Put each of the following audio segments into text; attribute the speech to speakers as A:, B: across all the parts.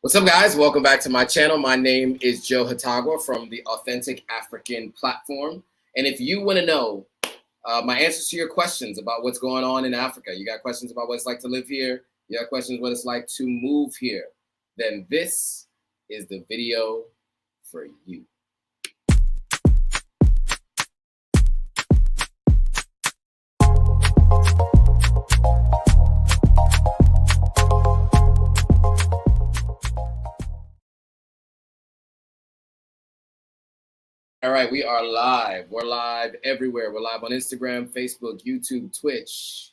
A: What's up, guys? Welcome back to my channel. My name is Joe Hatagwa from the Authentic African platform. And if you want to know my answers to your questions about what's going on in Africa, you got questions about what it's like to live here, you got questions what it's like to move here, then this is the video for you. All right, we are live. We're live everywhere. We're live on Instagram, Facebook, YouTube, Twitch,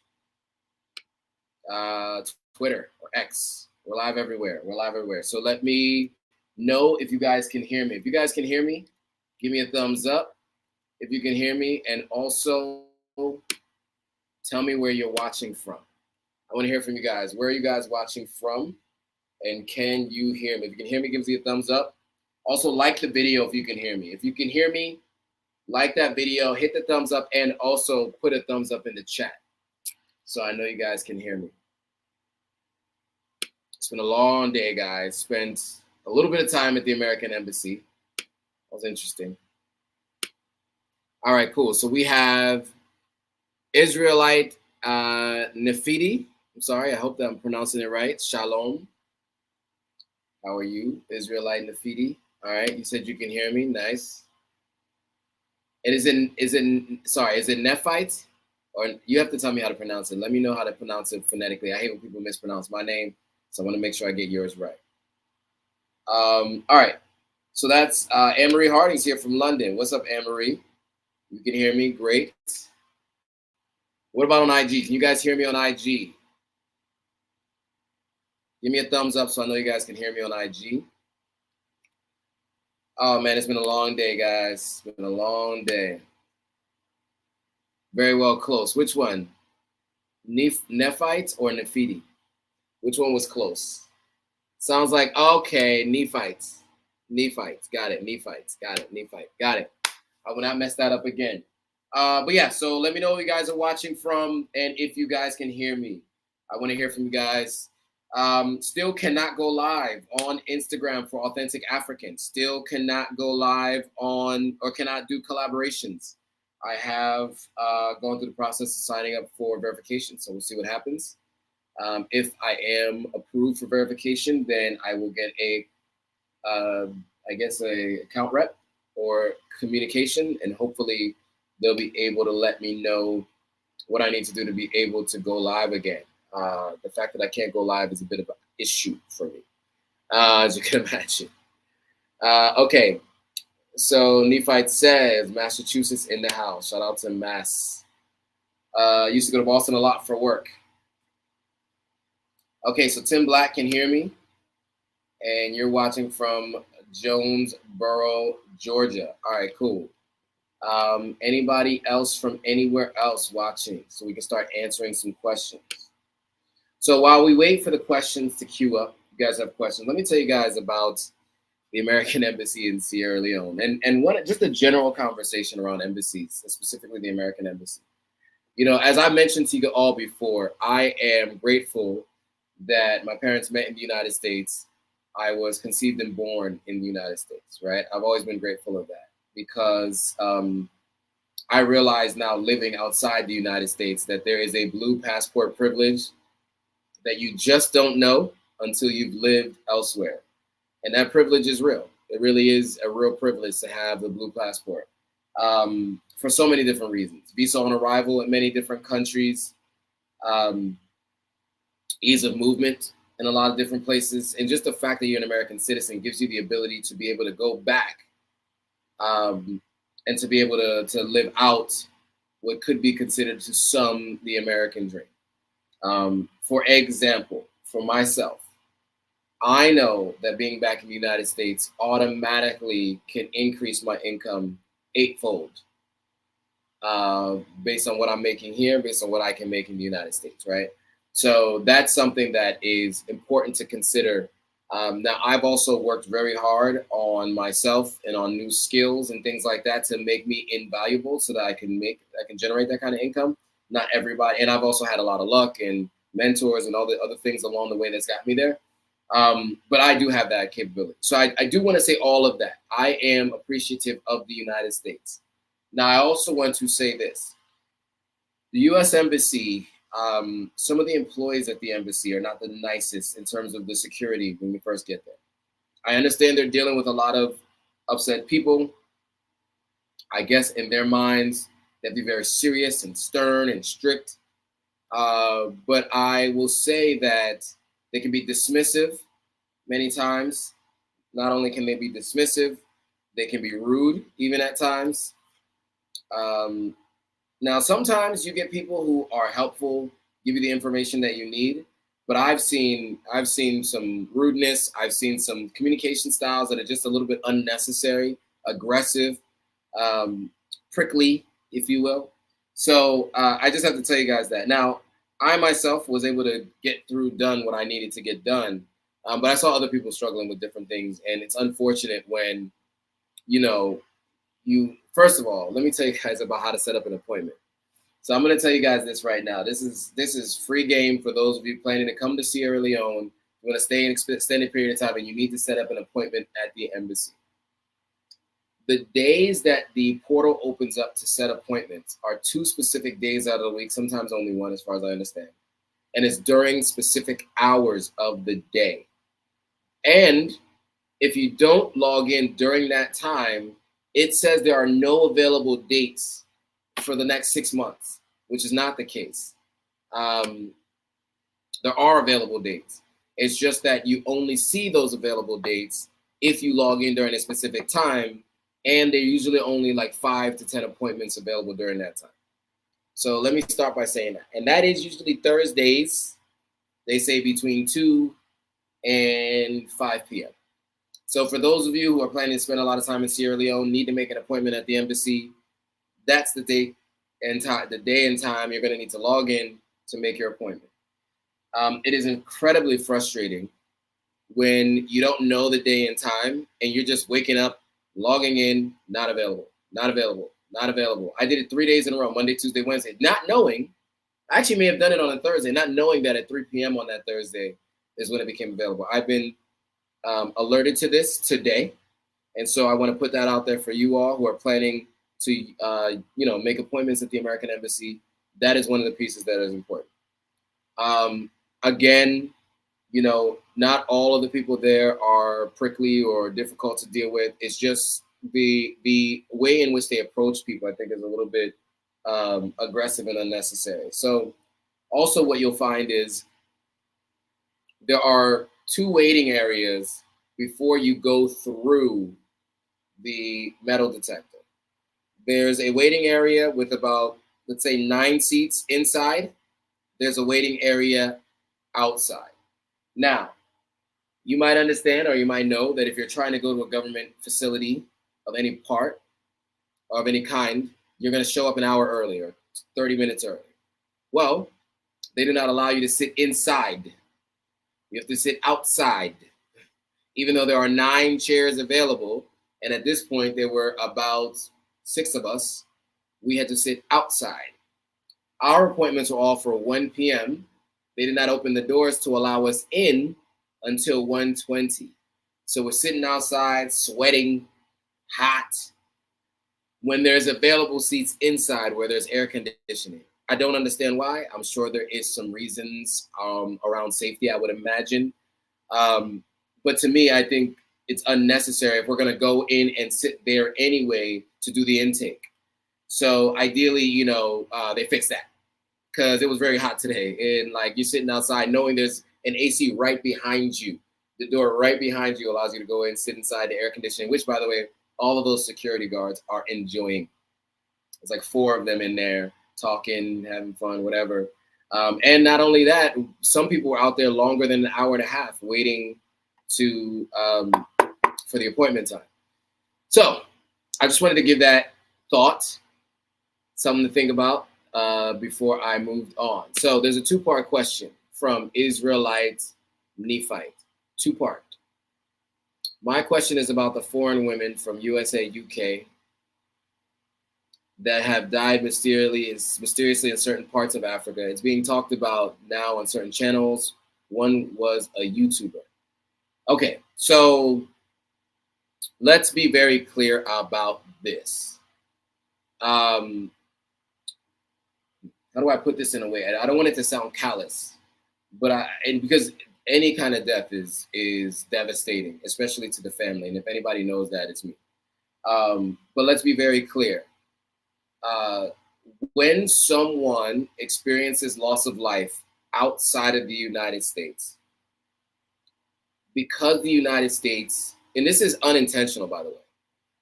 A: Twitter, or X. We're live everywhere. We're live everywhere. So let me know if you guys can hear me. If you guys can hear me, give me a thumbs up if you can hear me. And also tell me where you're watching from. I want to hear from you guys. Where are you guys watching from? And can you hear me? If you can hear me, give me a thumbs up. Also, like the video if you can hear me. If you can hear me, like that video, hit the thumbs up, and also put a thumbs up in the chat so I know you guys can hear me. It's been a long day, guys. Spent a little bit of time at the American Embassy. That was interesting. All right, cool. So we have Israelite Nefidi. I'm sorry, I hope that I'm pronouncing it right. Shalom. How are you, Israelite Nefidi? All right, you said you can hear me. Nice. It is it Nephite? Or you have to tell me how to pronounce it. Let me know how to pronounce it phonetically. I hate when people mispronounce my name, so I want to make sure I get yours right. All right, so that's Anne-Marie Harding's here from London. What's up, Anne-Marie? You can hear me? Great. What about on IG? Can you guys hear me on IG? Give me a thumbs up so I know you guys can hear me on IG. Oh, man, it's been a long day, guys. It's been a long day. Very well close. Which one? Nephite or Nephidi? Which one was close? Sounds like, okay, Nephites. Nephites. Got it. Nephites. Got it. Nephite. Got it. I will not mess that up again. But yeah, so let me know where you guys are watching from and if you guys can hear me. I want to hear from you guys. Still cannot go live on Instagram for Authentic Africans. Still cannot go live on or cannot do collaborations. I have gone through the process of signing up for verification, so we'll see what happens. If I am approved for verification, then I will get I guess a account rep or communication, and hopefully they'll be able to let me know what I need to do to be able to go live again. The fact that I can't go live is a bit of an issue for me, as you can imagine. Okay, so Nephite says, Massachusetts in the house. Shout out to Mass. Used to go to Boston a lot for work. Okay, so Tim Black can hear me, and you're watching from Jonesboro, Georgia. All right, cool. Anybody else from anywhere else watching so we can start answering some questions? So while we wait for the questions to queue up, you guys have questions, let me tell you guys about the American Embassy in Sierra Leone and just a general conversation around embassies, specifically the American Embassy. You know, as I mentioned to you all before, I am grateful that my parents met in the United States. I was conceived and born in the United States, right? I've always been grateful of that because I realize now living outside the United States that there is a blue passport privilege that you just don't know until you've lived elsewhere. And that privilege is real. It really is a real privilege to have the blue passport for so many different reasons. Visa on arrival in many different countries, ease of movement in a lot of different places, and just the fact that you're an American citizen gives you the ability to be able to go back and to be able to live out what could be considered to some the American dream. For example, for myself, I know that being back in the United States automatically can increase my income eightfold based on what I'm making here, based on what I can make in the United States, right? So that's something that is important to consider. Now, I've also worked very hard on myself and on new skills and things like that to make me invaluable so that I can generate that kind of income. Not everybody, and I've also had a lot of luck and mentors and all the other things along the way that's got me there. But I do have that capability. So I do want to say all of that. I am appreciative of the United States. Now, I also want to say this. The U.S. Embassy, some of the employees at the embassy are not the nicest in terms of the security when we first get there. I understand they're dealing with a lot of upset people. I guess in their minds, they'd be very serious and stern and strict. But I will say that they can be dismissive many times. Not only can they be dismissive, they can be rude even at times. Now, sometimes you get people who are helpful, give you the information that you need. But I've seen some rudeness. I've seen some communication styles that are just a little bit unnecessary, aggressive, prickly, if you will. So I just have to tell you guys that. Now, I myself was able to get done what I needed to get done. But I saw other people struggling with different things. And it's unfortunate when, first of all, let me tell you guys about how to set up an appointment. So I'm going to tell you guys this right now. This is free game for those of you planning to come to Sierra Leone. You want to stay an extended period of time, and you need to set up an appointment at the embassy. The days that the portal opens up to set appointments are 2 specific days out of the week, sometimes only 1 as far as I understand. And it's during specific hours of the day. And if you don't log in during that time, it says there are no available dates for the next 6 months, which is not the case. There are available dates. It's just that you only see those available dates if you log in during a specific time, and they're usually only like 5 to 10 appointments available during that time. So let me start by saying that. And that is usually Thursdays. They say between 2 and 5 p.m. So for those of you who are planning to spend a lot of time in Sierra Leone, need to make an appointment at the embassy, that's the date and time, the day and time you're going to need to log in to make your appointment. It is incredibly frustrating when you don't know the day and time and you're just waking up, logging in, not available, not available, not available. I did it 3 days in a row, Monday, Tuesday, Wednesday, not knowing. I actually may have done it on a Thursday, not knowing that at 3 p.m. on that Thursday is when it became available. I've been alerted to this today, and so I want to put that out there for you all who are planning to make appointments at the American Embassy. That is one of the pieces that is important. Again, not all of the people there are prickly or difficult to deal with. It's just the way in which they approach people, I think, is a little bit aggressive and unnecessary. So also what you'll find is there are 2 waiting areas before you go through the metal detector. There's a waiting area with about, let's say, 9 seats inside. There's a waiting area outside. Now, you might understand or you might know that if you're trying to go to a government facility of any part or of any kind, you're going to show up an hour earlier, 30 minutes early. Well, they do not allow you to sit inside. You have to sit outside, even though there are 9 chairs available. And at this point, there were about 6 of us. We had to sit outside. Our appointments were all for 1 p.m. They did not open the doors to allow us in until 1:20. So we're sitting outside, sweating, hot, when there's available seats inside where there's air conditioning. I don't understand why. I'm sure there is some reasons around safety, I would imagine. But to me, I think it's unnecessary if we're going to go in and sit there anyway to do the intake. So ideally, they fix that, because it was very hot today. And like, you're sitting outside knowing there's an AC right behind you. The door right behind you allows you to go in, sit inside the air conditioning, which, by the way, all of those security guards are enjoying. There's like 4 of them in there talking, having fun, whatever. And not only that, some people were out there longer than an hour and a half waiting for the appointment time. So I just wanted to give that thought, something to think about before I moved on. So there's a 2-part question from Israelite Nephite. 2-part. My question is about the foreign women from USA, UK that have died mysteriously in certain parts of Africa. It's being talked about now on certain channels. One was a YouTuber. Okay, so let's be very clear about this. Um, how do I put this in a way? I don't want it to sound callous, but and because any kind of death is devastating, especially to the family. And if anybody knows that, it's me. But let's be very clear. Uh, when someone experiences loss of life outside of the United States, because the United States, and this is unintentional, by the way,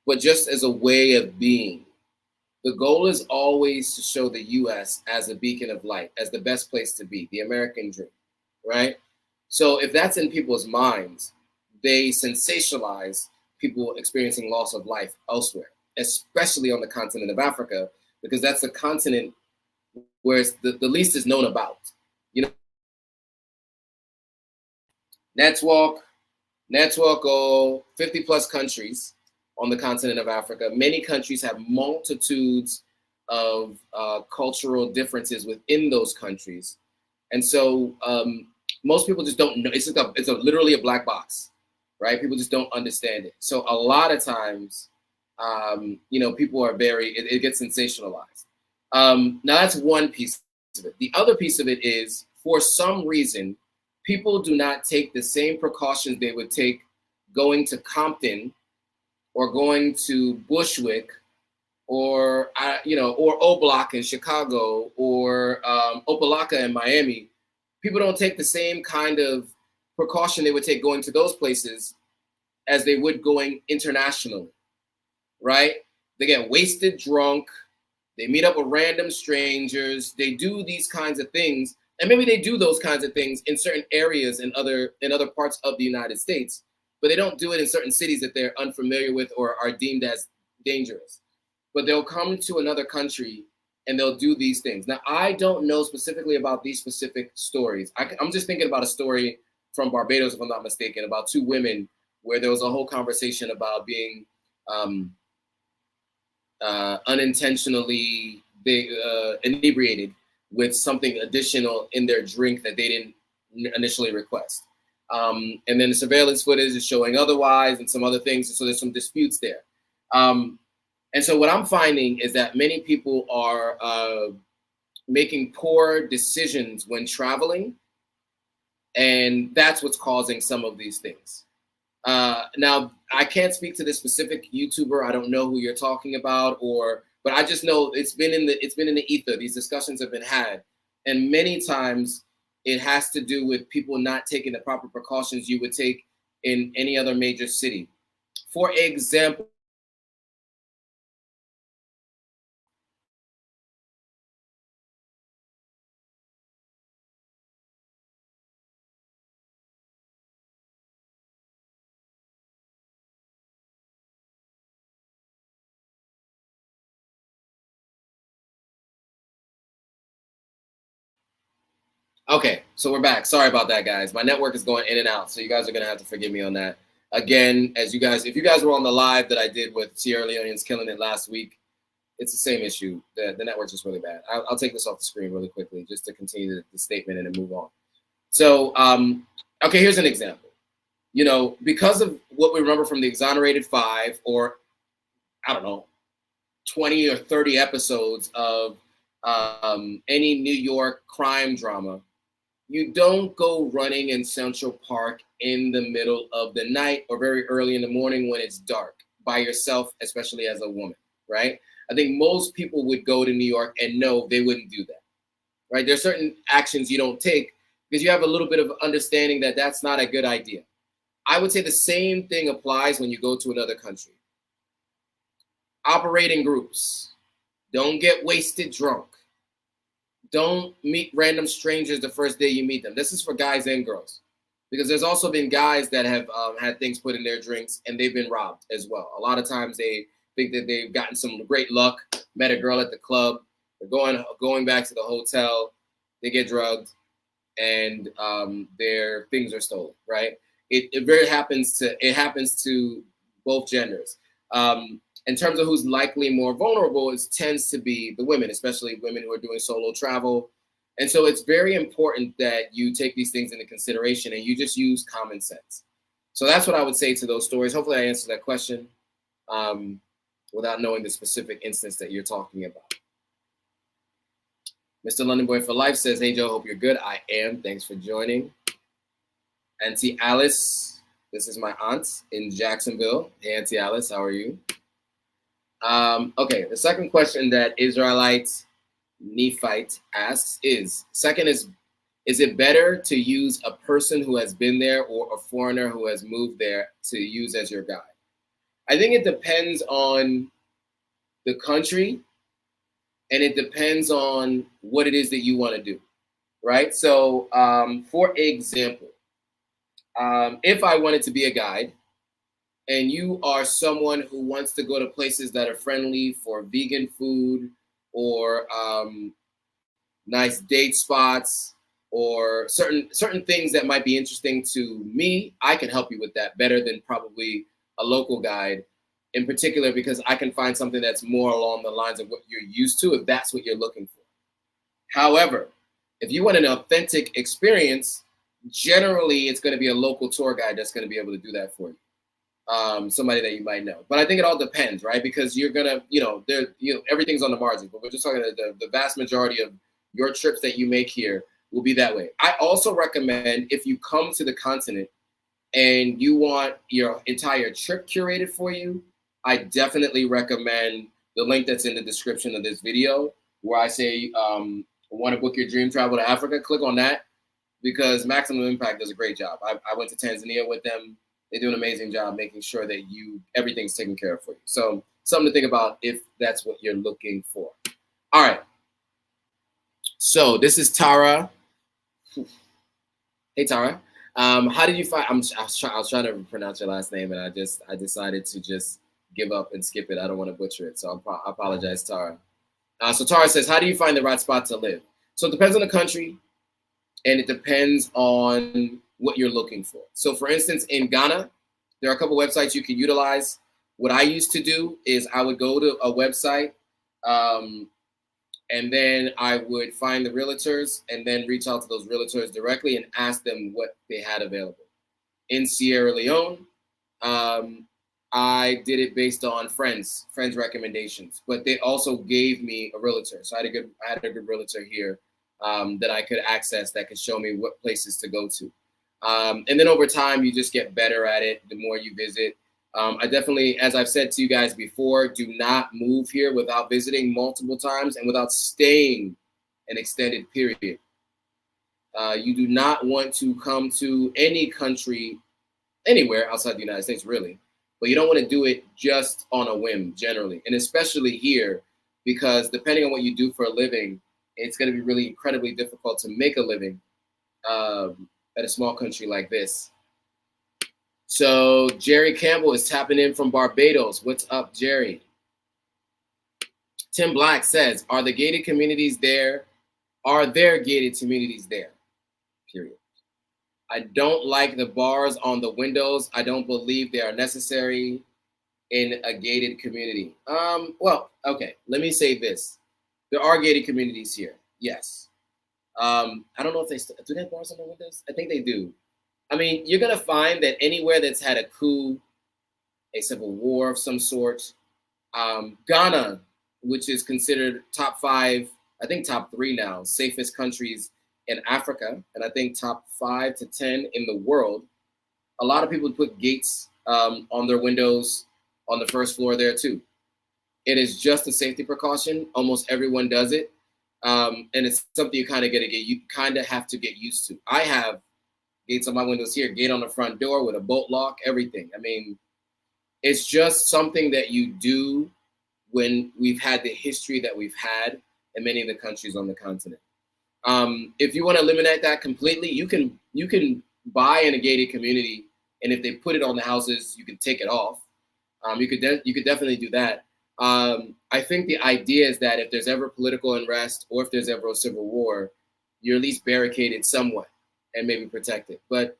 A: but just as a way of being, the goal is always to show the US as a beacon of light, as the best place to be, the American dream, right? So if that's in people's minds, they sensationalize people experiencing loss of life elsewhere, especially on the continent of Africa, because that's the continent where the least is known about. You know, network, 50 plus countries on the continent of Africa. Many countries have multitudes of cultural differences within those countries. And so most people just don't know. It's literally a black box, right? People just don't understand it. So a lot of times, people are it gets sensationalized. Now that's one piece of it. The other piece of it is, for some reason, people do not take the same precautions they would take going to Compton or going to Bushwick or or O Block in Chicago or Opelika in Miami. People don't take the same kind of precaution they would take going to those places as they would going internationally, right? They get wasted drunk. They meet up with random strangers. They do these kinds of things, and maybe they do those kinds of things in certain areas in other parts of the United States, but they don't do it in certain cities that they're unfamiliar with or are deemed as dangerous. But they'll come to another country and they'll do these things. Now, I don't know specifically about these specific stories. I'm just thinking about a story from Barbados, if I'm not mistaken, about two women where there was a whole conversation about being unintentionally inebriated with something additional in their drink that they didn't initially request. And then the surveillance footage is showing otherwise and some other things. So there's some disputes there. And so what I'm finding is that many people are making poor decisions when traveling. And that's what's causing some of these things. Now, I can't speak to this specific YouTuber. I don't know who you're talking about, but I just know it's been in the ether. These discussions have been had, and many times it has to do with people not taking the proper precautions you would take in any other major city. For example, okay, so we're back. Sorry about that, guys. My network is going in and out, so you guys are gonna have to forgive me on that. Again, if you guys were on the live that I did with Sierra Leoneans killing it last week, it's the same issue. The network's just really bad. I'll take this off the screen really quickly just to continue the statement and then move on. So, okay, here's an example. Because of what we remember from the Exonerated Five, or I don't know, 20 or 30 episodes of any New York crime drama, you don't go running in Central Park in the middle of the night or very early in the morning when it's dark by yourself, especially as a woman, right? I think most people would go to New York and know they wouldn't do that, right? There's certain actions you don't take because you have a little bit of understanding that that's not a good idea. I would say the same thing applies when you go to another country. Operate in groups. Don't get wasted drunk. Don't meet random strangers the first day you meet them. This is for guys and girls, because there's also been guys that have had things put in their drinks and they've been robbed as well. A lot of times they think that they've gotten some great luck, met a girl at the club, they're going back to the hotel, they get drugged, and their things are stolen. Right? It happens to both genders. In terms of who's likely more vulnerable, it tends to be the women, especially women who are doing solo travel. And so it's very important that you take these things into consideration and you just use common sense. So that's what I would say to those stories. Hopefully I answered that question without knowing the specific instance that you're talking about. Mr. London Boy for Life says, hey, Joe, hope you're good. I am. Thanks for joining. Auntie Alice, this is my aunt in Jacksonville. Hey, Auntie Alice, how are you? Okay, the second question that Israelite Nephite asks is it better to use a person who has been there or a foreigner who has moved there to use as your guide? I think it depends on the country and it depends on what it is that you want to do, right? So, for example, if I wanted to be a guide and you are someone who wants to go to places that are friendly for vegan food or nice date spots or certain things that might be interesting to me, I can help you with that better than probably a local guide, in particular because I can find something that's more along the lines of what you're used to if that's what you're looking for. However, if you want an authentic experience, generally it's going to be a local tour guide that's going to be able to do that for you. Somebody that you might know. But I think it all depends, right? Because you're going to, everything's on the margins, but we're just talking about the vast majority of your trips that you make here will be that way. I also recommend if you come to the continent and you want your entire trip curated for you, I definitely recommend the link that's in the description of this video where I say, want to book your dream travel to Africa, click on that because Maximum Impact does a great job. I went to Tanzania with them. They do an amazing job making sure that everything's taken care of for you. So something to think about if that's what you're looking for. All right. So this is Tara. Hey, Tara. How did you find? I was trying to pronounce your last name, and I decided to just give up and skip it. I don't want to butcher it, so I apologize, Tara. So Tara says, how do you find the right spot to live? So it depends on the country, and it depends on what you're looking for. So for instance, in Ghana, there are a couple websites you can utilize. What I used to do is I would go to a website, and then I would find the realtors and then reach out to those realtors directly and ask them what they had available. In Sierra Leone, I did it based on friends recommendations, but they also gave me a realtor. So I had a good realtor here that I could access that could show me what places to go to. And then over time, you just get better at it the more you visit. I definitely, as I've said to you guys before, do not move here without visiting multiple times and without staying an extended period. You do not want to come to any country, anywhere outside the United States, really, but you don't want to do it just on a whim, generally, and especially here, because depending on what you do for a living, it's going to be really incredibly difficult to make a living at a small country like this. So Jerry Campbell is tapping in from Barbados. What's up, Jerry? Tim Black says, are there gated communities there? Are there gated communities there? Period. I don't like the bars on the windows. I don't believe they are necessary in a gated community. Well, okay, let me say this. There are gated communities here, yes. I don't know if do they have bars on the windows? I think they do. I mean, you're going to find that anywhere that's had a coup, a civil war of some sort, Ghana, which is considered top 5, I think top 3 now, safest countries in Africa, and I think top 5 to 10 in the world, a lot of people put gates on their windows on the first floor there too. It is just a safety precaution. Almost everyone does it. And it's something you kind of have to get used to. I have gates on my windows here, gate on the front door with a bolt lock, everything. I mean, it's just something that you do when we've had the history that we've had in many of the countries on the continent. If you want to eliminate that completely, you can buy in a gated community, and if they put it on the houses, you can take it off. You could definitely do that. I think the idea is that if there's ever political unrest or if there's ever a civil war, you're at least barricaded somewhat and maybe protected. But,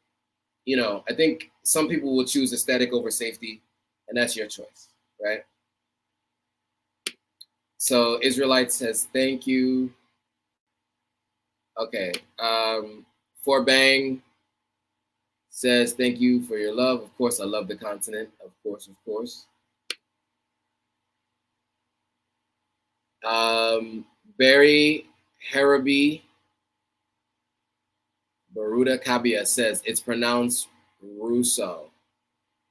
A: I think some people will choose aesthetic over safety, and that's your choice, right? So Israelite says, thank you. Okay. Fort Bang says, thank you for your love. Of course, I love the continent. Of course, of course. Barry Harabi Baruda Kabia says, it's pronounced Russo.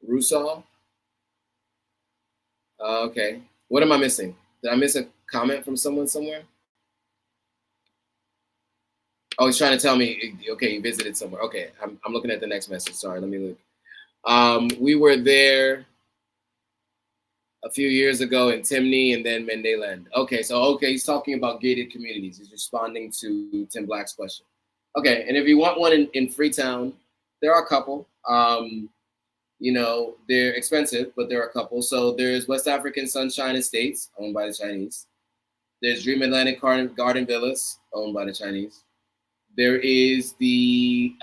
A: Russo? Okay. What am I missing? Did I miss a comment from someone somewhere? Oh, he's trying to tell me, okay, you visited somewhere. Okay, I'm looking at the next message. Sorry, let me look. We were there a few years ago in Timney and then Mendeland. Okay, he's talking about gated communities. He's responding to Tim Black's question. Okay, and if you want one in Freetown, there are a couple. You know, they're expensive, but there are a couple. So there's West African Sunshine Estates, owned by the Chinese. There's Dream Atlantic Garden Villas, owned by the Chinese. There is the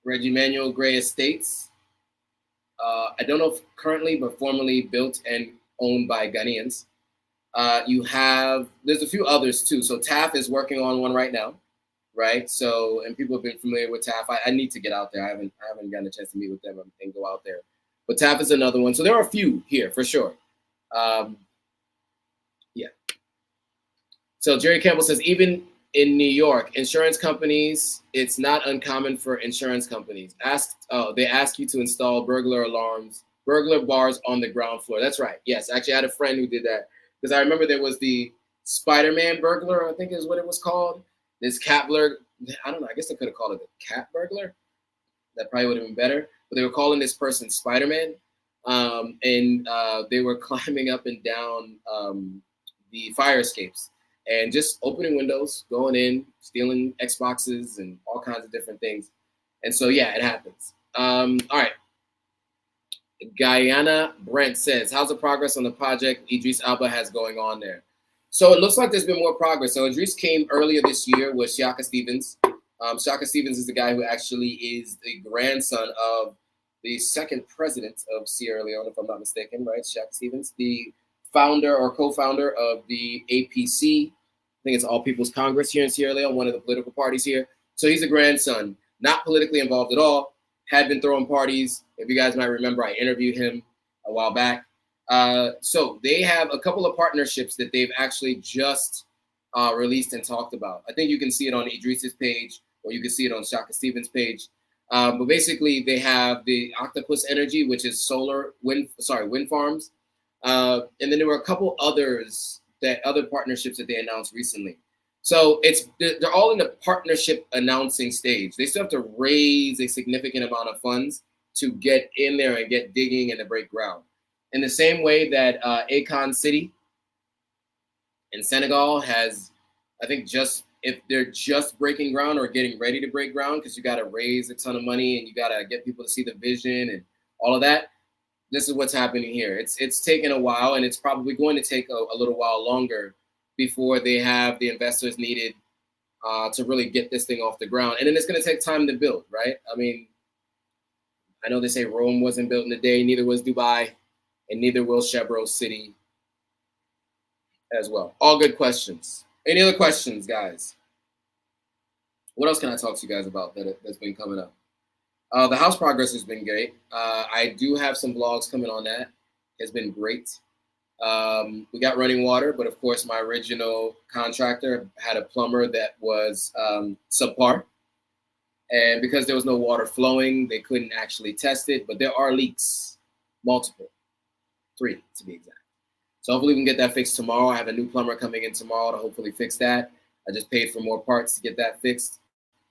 A: Reggie Manuel Gray Estates. I don't know if currently, but formerly built and owned by Ghanaians. There's a few others too. So TAF is working on one right now, right? So, and people have been familiar with TAF. I need to get out there. I haven't gotten a chance to meet with them and go out there. But TAF is another one. So there are a few here for sure. Yeah. So Jerry Campbell says, even in New York, insurance companies, it's not uncommon for insurance companies. They ask you to install burglar bars on the ground floor. That's right. Yes, actually, I had a friend who did that because I remember there was the Spider-Man burglar, I think is what it was called. This cat burglar. I don't know. I guess they could have called it a cat burglar. That probably would have been better. But they were calling this person Spider-Man, and they were climbing up and down the fire escapes. And just opening windows, going in, stealing Xboxes and all kinds of different things. And so, yeah, it happens. All right. Guyana Brent says, how's the progress on the project Idris Elba has going on there? So it looks like there's been more progress. So Idris came earlier this year with Shaka Stevens. Shaka Stevens is the guy who actually is the grandson of the second president of Sierra Leone, if I'm not mistaken, right? Shaka Stevens, the founder or co-founder of the APC. I think it's All People's Congress here in Sierra Leone, one of the political parties here. So he's a grandson, not politically involved at all, had been throwing parties. If you guys might remember, I interviewed him a while back. So they have a couple of partnerships that they've actually just released and talked about. I think you can see it on Idris's page, or you can see it on Shaka Stevens' page. But basically, they have the Octopus Energy, which is wind farms. And then there were a couple other partnerships that they announced recently. So they're all in the partnership announcing stage. They still have to raise a significant amount of funds to get in there and get digging and to break ground. In the same way that Akon City in Senegal has, I think, if they're just breaking ground or getting ready to break ground, because you got to raise a ton of money and you got to get people to see the vision and all of that. This is what's happening here. It's taken a while, and it's probably going to take a little while longer before they have the investors needed to really get this thing off the ground. And then it's going to take time to build, right? I mean, I know they say Rome wasn't built in a day, neither was Dubai, and neither will Chevron City as well. All good questions. Any other questions, guys? What else can I talk to you guys about that's been coming up? The house progress has been great. I do have some vlogs coming on that. It's been great. We got running water, but of course my original contractor had a plumber that was subpar. And because there was no water flowing, they couldn't actually test it, but there are leaks, multiple, 3 to be exact. So hopefully we can get that fixed tomorrow. I have a new plumber coming in tomorrow to hopefully fix that. I just paid for more parts to get that fixed.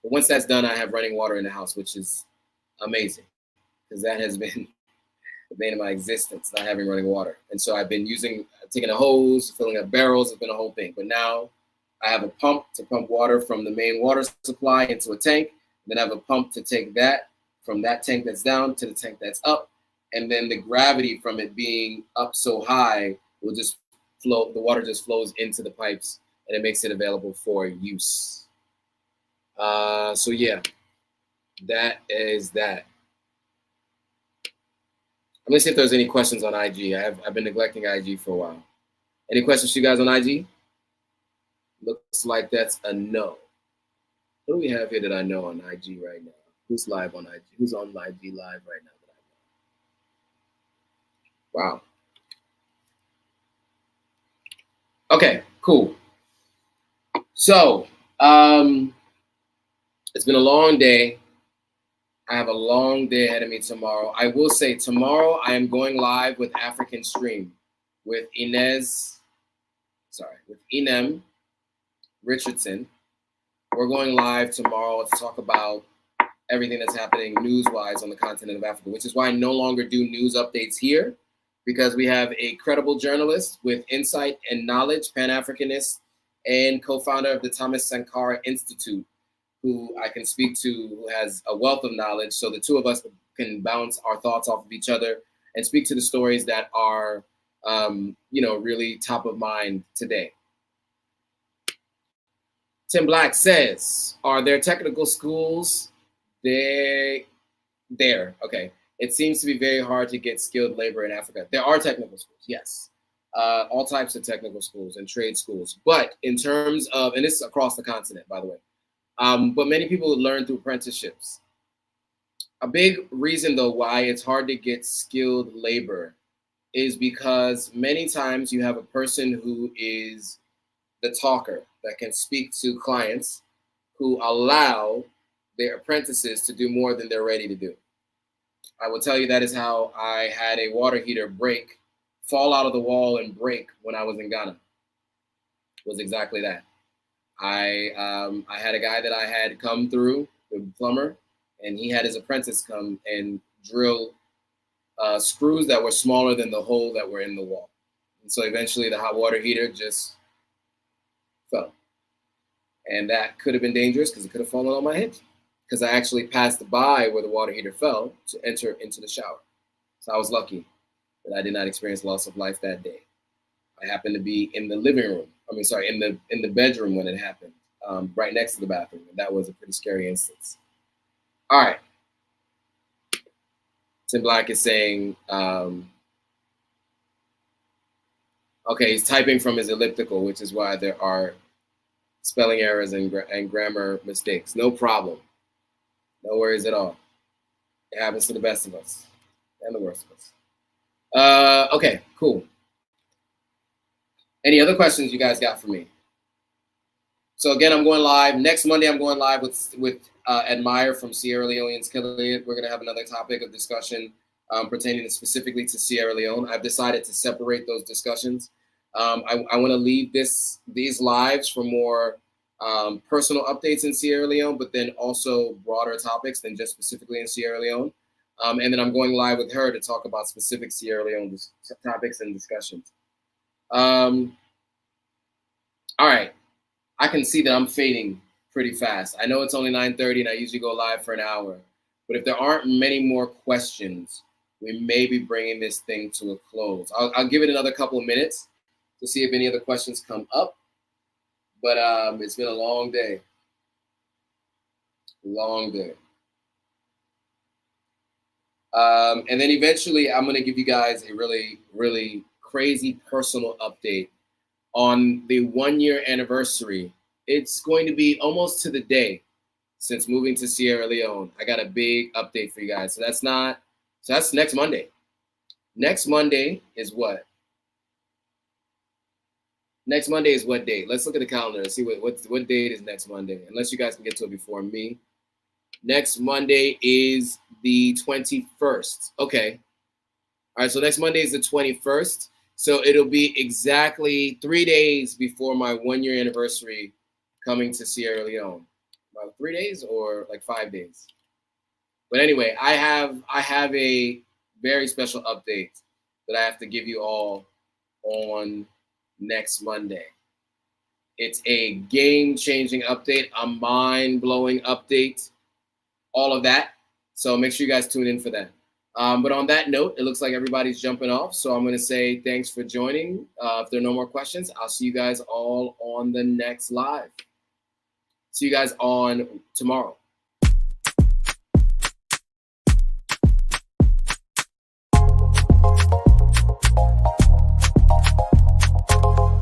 A: But once that's done, I have running water in the house, which is amazing, because that has been the bane of my existence, not having running water. And so I've been taking a hose, filling up barrels. It's been a whole thing. But now I have a pump to pump water from the main water supply into a tank. Then I have a pump to take that from that tank that's down to the tank that's up. And then the gravity from it being up so high will just flow. The water just flows into the pipes, and it makes it available for use. So yeah, that is that. Let me see if there's any questions on IG. I've been neglecting IG for a while. Any questions you guys on IG? Looks like that's a no. What do we have here that I know on IG right now? Who's live on IG? Who's on IG live right now? Wow. Okay, cool. So, it's been a long day. I have a long day ahead of me tomorrow. I will say tomorrow I am going live with African Stream with Inem Richardson. We're going live tomorrow to talk about everything that's happening news-wise on the continent of Africa, which is why I no longer do news updates here, because we have a credible journalist with insight and knowledge, Pan-Africanist, and co-founder of the Thomas Sankara Institute, who I can speak to, who has a wealth of knowledge. So the two of us can bounce our thoughts off of each other and speak to the stories that are, really top of mind today. Tim Black says, are there technical schools? There. Okay. It seems to be very hard to get skilled labor in Africa. There are technical schools, yes. All types of technical schools and trade schools. But in terms of, and this is across the continent, by the way, but many people learn through apprenticeships. A big reason, though, why it's hard to get skilled labor is because many times you have a person who is the talker that can speak to clients who allow their apprentices to do more than they're ready to do. I will tell you that is how I had a water heater fall out of the wall and break when I was in Ghana. It was exactly that. I had a guy that I had come through, the plumber, and he had his apprentice come and drill screws that were smaller than the hole that were in the wall. And so eventually the hot water heater just fell. And that could have been dangerous because it could have fallen on my head, because I actually passed by where the water heater fell to enter into the shower. So I was lucky that I did not experience loss of life that day. I happened to be in the living room. In the bedroom when it happened, right next to the bathroom. And that was a pretty scary instance. All right. Tim Black is saying, okay, he's typing from his elliptical, which is why there are spelling errors and grammar mistakes. No problem. No worries at all. It happens to the best of us and the worst of us. Okay, cool. Any other questions you guys got for me? So again, I'm going live. Next Monday, I'm going live with Admire from Sierra Leone's Killian. We're going to have another topic of discussion pertaining specifically to Sierra Leone. I've decided to separate those discussions. I want to leave these lives for more personal updates in Sierra Leone, but then also broader topics than just specifically in Sierra Leone. And then I'm going live with her to talk about specific Sierra Leone topics and discussions. All right. I can see that I'm fading pretty fast. I know it's only 9:30 and I usually go live for an hour. But if there aren't many more questions, we may be bringing this thing to a close. I'll give it another couple of minutes to see if any other questions come up. But it's been a long day. Long day. And then eventually I'm going to give you guys a really, really crazy personal update on the 1-year anniversary. It's going to be almost to the day since moving to Sierra Leone. I got a big update for you guys. So that's next Monday. Next Monday is what? Next Monday is what date? Let's look at the calendar and see what date is next Monday, unless you guys can get to it before me. Next Monday is the 21st. Okay. All right, so next Monday is the 21st. So it'll be exactly 3 days before my 1-year anniversary coming to Sierra Leone. About 3 days or like 5 days. But anyway, I have a very special update that I have to give you all on next Monday. It's a game-changing update, a mind-blowing update, all of that. So make sure you guys tune in for that. But on that note, it looks like everybody's jumping off. So I'm going to say thanks for joining. If there are no more questions, I'll see you guys all on the next live. See you guys on tomorrow.